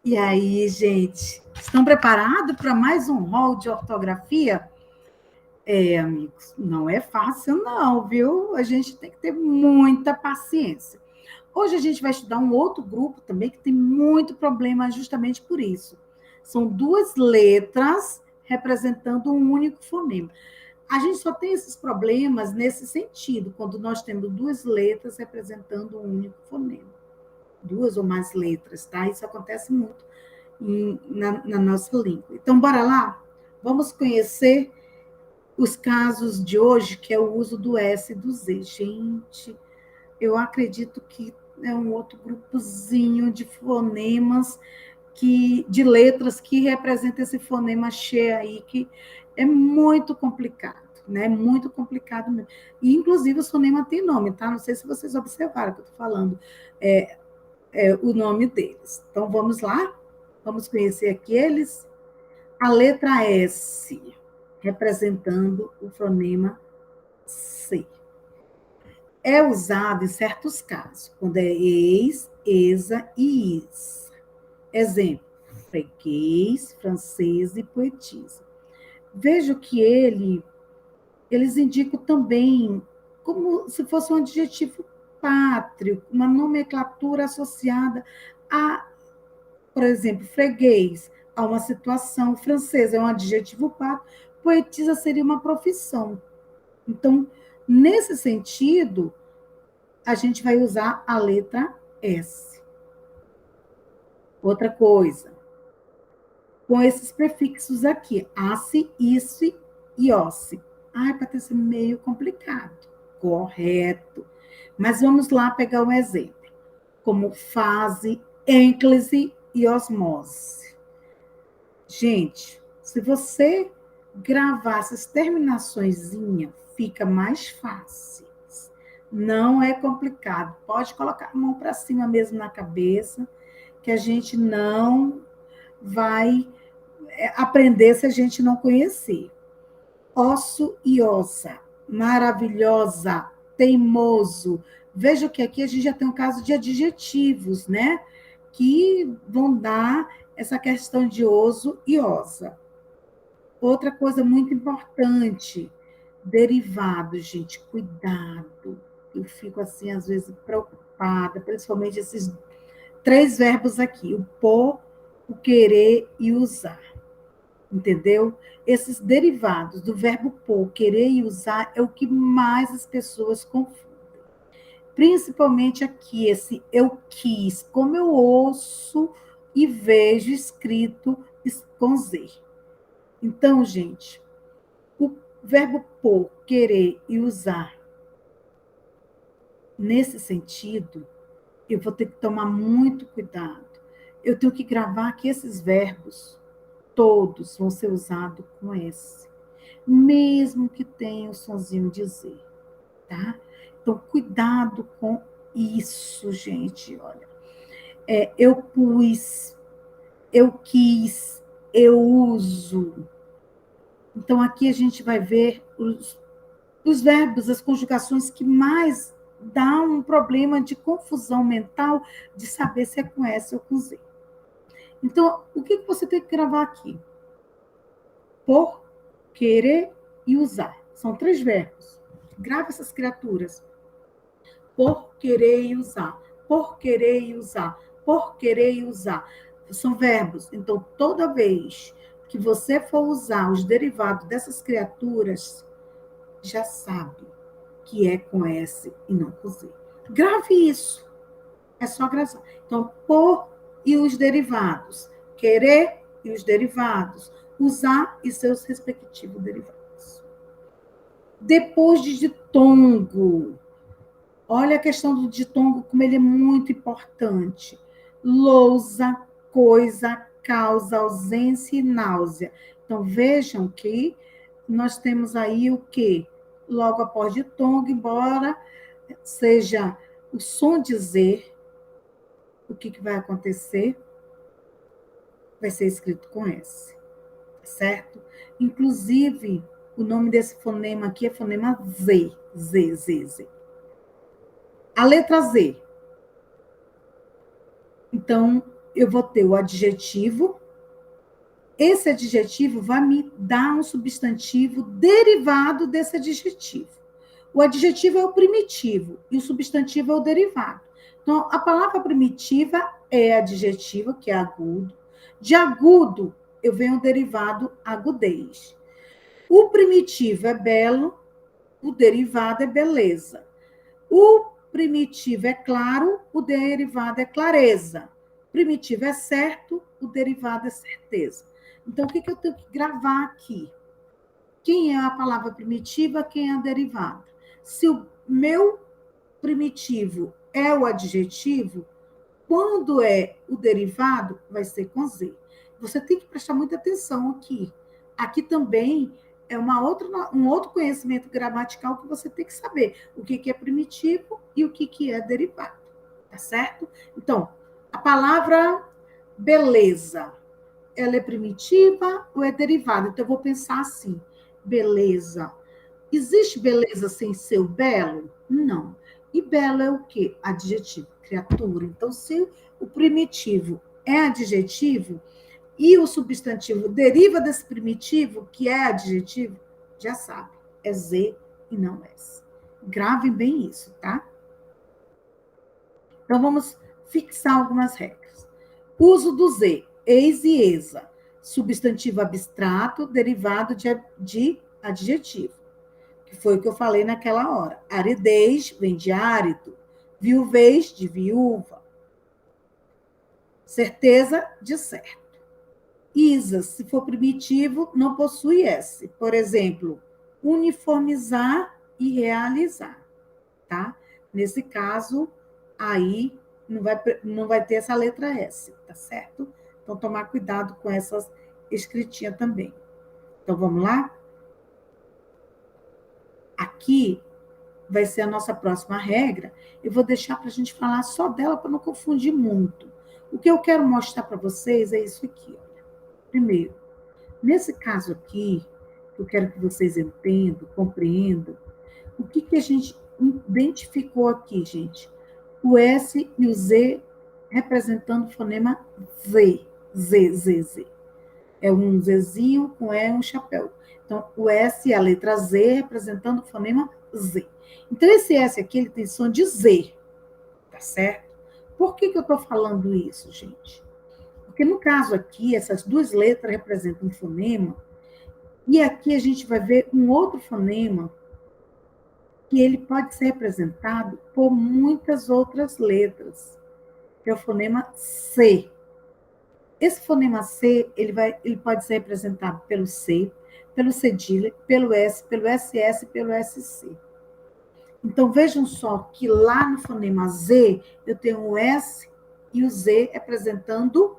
E aí, gente, estão preparados para mais um rol de ortografia? Amigos, não é fácil não, viu? A gente tem que ter muita paciência. Hoje a gente vai estudar um outro grupo também que tem muito problema justamente por isso. São duas letras representando um único fonema. A gente só tem esses problemas nesse sentido, quando nós temos duas letras representando um único fonema. Duas ou mais letras, tá? Isso acontece muito na nossa língua. Então, bora lá? Vamos conhecer os casos de hoje, que é o uso do S e do Z. Gente, eu acredito que é um outro grupozinho de fonemas, de letras que representa esse fonema cheio aí, que é muito complicado, né? Muito complicado mesmo. E, inclusive, o fonema tem nome, tá? Não sei se vocês observaram o que eu estou falando. O nome deles. Então, vamos lá? Vamos conhecer aqueles. A letra S, representando o fonema C. É usado em certos casos, quando é ex, exa e is. Exemplo, freguês, francês e poetisa. Vejo que eles indicam também como se fosse um adjetivo pátrio, uma nomenclatura associada a, por exemplo, freguês, a uma situação, francês é um adjetivo pátrio, poetisa seria uma profissão. Então, nesse sentido, a gente vai usar a letra S. Outra coisa, com esses prefixos aqui, asse, isse e osse. Ai, Patrícia, meio complicado. Correto. Mas vamos lá pegar um exemplo, como fase, ênclise e osmose. Gente, se você gravar essas terminações, fica mais fácil. Não é complicado. Pode colocar a mão para cima mesmo na cabeça, que a gente não vai aprender se a gente não conhecer. Osso e ossa, maravilhosa, teimoso. Veja que aqui a gente já tem um caso de adjetivos, né? Que vão dar essa questão de oso e osa. Outra coisa muito importante, derivados, gente, cuidado. Eu fico assim, às vezes, preocupada, principalmente esses três verbos aqui: o pôr, o querer e o usar. Entendeu? Esses derivados do verbo pôr, querer e usar é o que mais as pessoas confundem. Principalmente aqui, esse eu quis, como eu ouço e vejo escrito com Z. Então, gente, o verbo pôr, querer e usar, nesse sentido, eu vou ter que tomar muito cuidado. Eu tenho que gravar que esses verbos, todos vão ser usados com S, mesmo que tenha o sonzinho de Z, tá? Então, cuidado com isso, gente, olha. Eu pus, eu quis, eu uso. Então, aqui a gente vai ver os verbos, as conjugações que mais dá um problema de confusão mental de saber se é com S ou com Z. Então, o que você tem que gravar aqui? Por, querer e usar. São três verbos. Grava essas criaturas. Por, querer e usar. Por, querer e usar. Por, querer e usar. São verbos. Então, toda vez que você for usar os derivados dessas criaturas, já sabe que é com S e não com Z. Grave isso. É só gravar. Então, por e os derivados. Querer e os derivados. Usar e seus respectivos derivados. Depois de ditongo. Olha a questão do ditongo, como ele é muito importante. Lousa, coisa, causa, ausência e náusea. Então, vejam que nós temos aí o quê? Logo após ditongo, embora seja o som dizer, o que vai acontecer? Vai ser escrito com S, certo? Inclusive, o nome desse fonema aqui é fonema Z, Z, Z, Z. A letra Z. Então, eu vou ter o adjetivo. Esse adjetivo vai me dar um substantivo derivado desse adjetivo. O adjetivo é o primitivo e o substantivo é o derivado. Então, a palavra primitiva é adjetivo, que é agudo. De agudo, eu venho o derivado agudez. O primitivo é belo, o derivado é beleza. O primitivo é claro, o derivado é clareza. O primitivo é certo, o derivado é certeza. Então, o que eu tenho que gravar aqui? Quem é a palavra primitiva, quem é a derivada? Se o meu primitivo é o adjetivo, quando é o derivado, vai ser com Z. Você tem que prestar muita atenção aqui. Aqui também é um outro conhecimento gramatical que você tem que saber. O que é primitivo e o que é derivado. Tá certo? Então, a palavra beleza, ela é primitiva ou é derivada? Então, eu vou pensar assim, beleza. Existe beleza sem ser o belo? Não. E belo é o quê? Adjetivo, criatura. Então, se o primitivo é adjetivo e o substantivo deriva desse primitivo, que é adjetivo, já sabe, é Z e não S. Gravem bem isso, tá? Então, vamos fixar algumas regras. Uso do Z, eis e exa, substantivo abstrato derivado de adjetivo, que foi o que eu falei naquela hora. Aridez vem de árido, viuvez de viúva, certeza de certo. Isa, se for primitivo, não possui S. Por exemplo, uniformizar e realizar, tá? Nesse caso, aí não vai ter essa letra S, tá certo? Então, tomar cuidado com essas escritinhas também. Então, vamos lá? Aqui vai ser a nossa próxima regra. Eu vou deixar para a gente falar só dela para não confundir muito. O que eu quero mostrar para vocês é isso aqui. Olha. Primeiro, nesse caso aqui, eu quero que vocês entendam, compreendam, o que a gente identificou aqui, gente? O S e o Z representando o fonema Z. Z, Z, Z. É um Zzinho com E e um chapéu. Então, o S é a letra Z representando o fonema Z. Então, esse S aqui, ele tem som de Z, tá certo? Por que eu estou falando isso, gente? Porque no caso aqui, essas duas letras representam um fonema, e aqui a gente vai ver um outro fonema que ele pode ser representado por muitas outras letras, que é o fonema C. Esse fonema C, ele pode ser representado pelo C, pelo cedilha, pelo S, pelo SS e pelo SC. Então, vejam só que lá no fonema Z, eu tenho o S e o Z representando,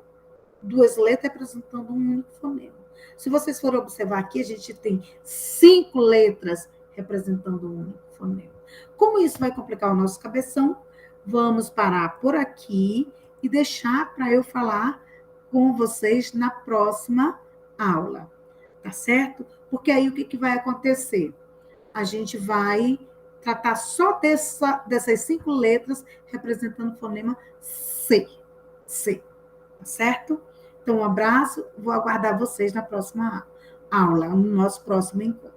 duas letras representando um único fonema. Se vocês forem observar aqui, a gente tem 5 letras representando um único fonema. Como isso vai complicar o nosso cabeção, vamos parar por aqui e deixar para eu falar com vocês na próxima aula, tá certo? Porque aí o que vai acontecer? A gente vai tratar só dessas 5 letras representando o fonema C. C, tá certo? Então, um abraço, vou aguardar vocês na próxima aula, no nosso próximo encontro.